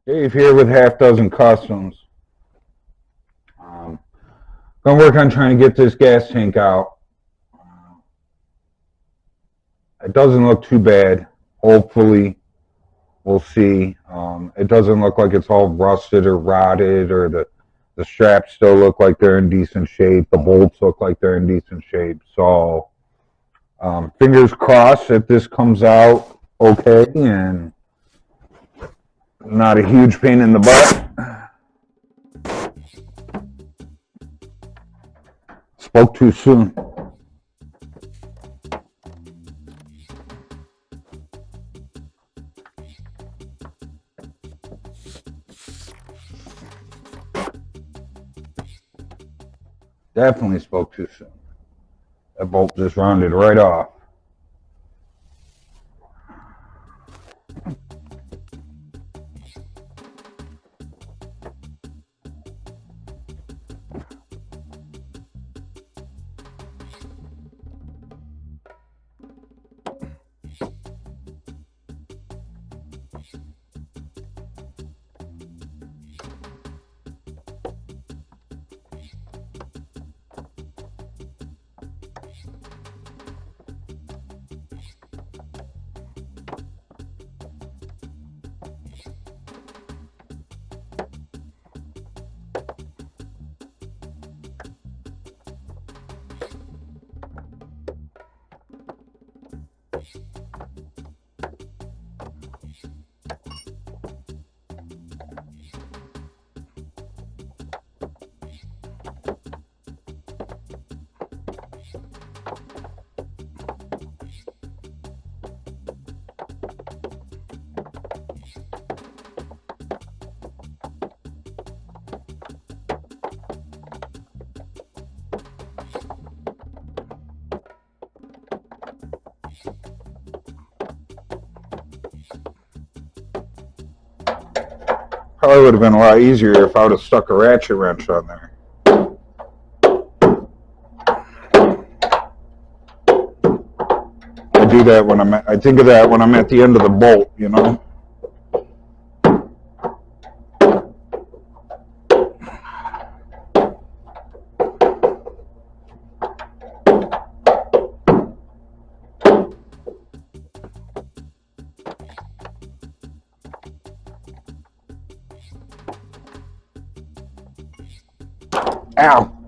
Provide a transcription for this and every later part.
Dave here with Half Dozen Customs. Gonna work on trying to get this gas tank out. It doesn't look too bad. Hopefully, we'll see. It doesn't look like it's all rusted or rotted, or the straps still look like they're in decent shape. The bolts look like they're in decent shape. So, fingers crossed that this comes out okay and not a huge pain in the butt. Spoke too soon. Definitely spoke too soon. That bolt just rounded right off. Probably would have been a lot easier if I would have stuck a ratchet wrench on there. I do that when I think of that when I'm at the end of the bolt, you know. Ow.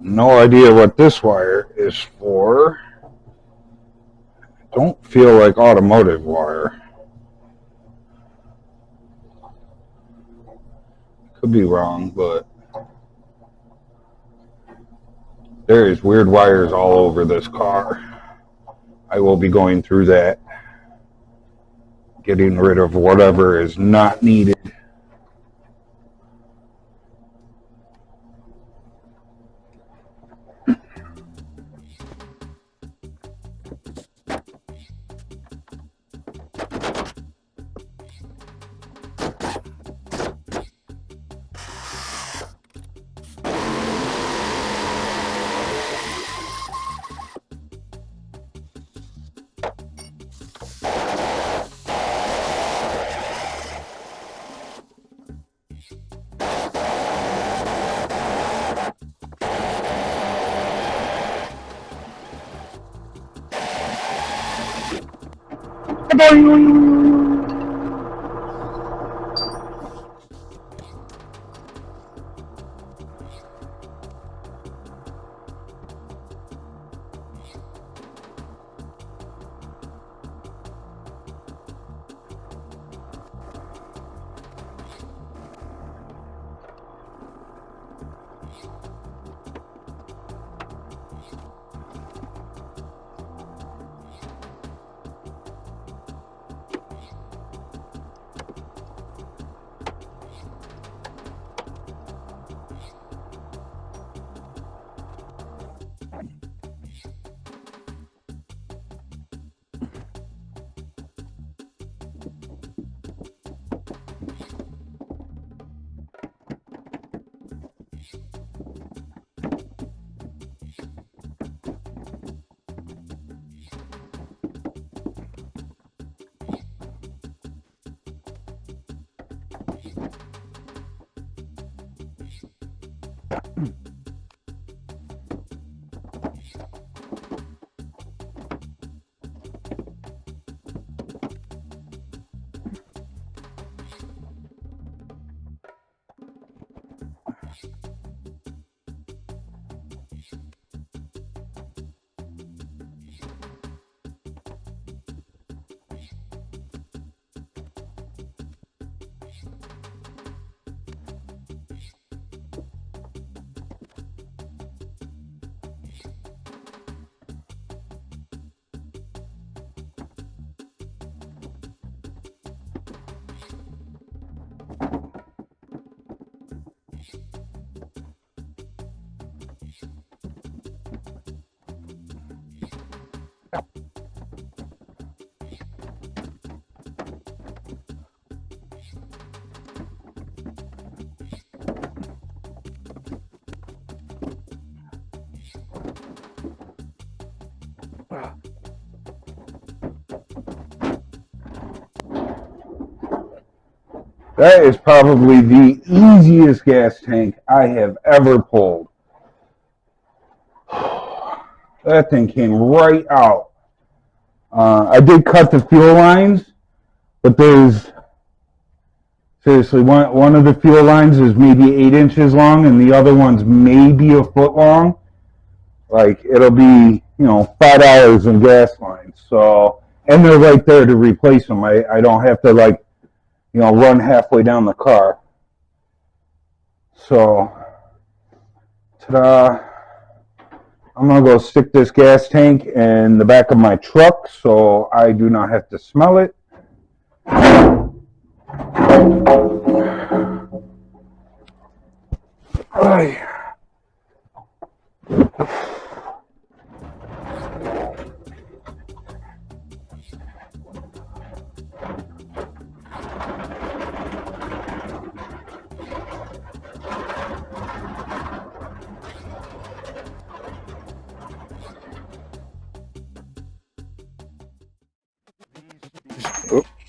No idea what this wire is for. Don't feel like automotive wire. Could be wrong, but there is weird wires all over this car. I will be going through that, getting rid of whatever is not needed. That is probably the easiest gas tank I have ever pulled. That thing came right out. I did cut the fuel lines, but there's seriously one of the fuel lines is maybe 8 inches long, and the other one's maybe a foot long. Like it'll be $5 in gas lines. So, and they're right there to replace them. I don't have to run halfway down the car. So, ta-da. I'm going to go stick this gas tank in the back of my truck so I do not have to smell it. Oops.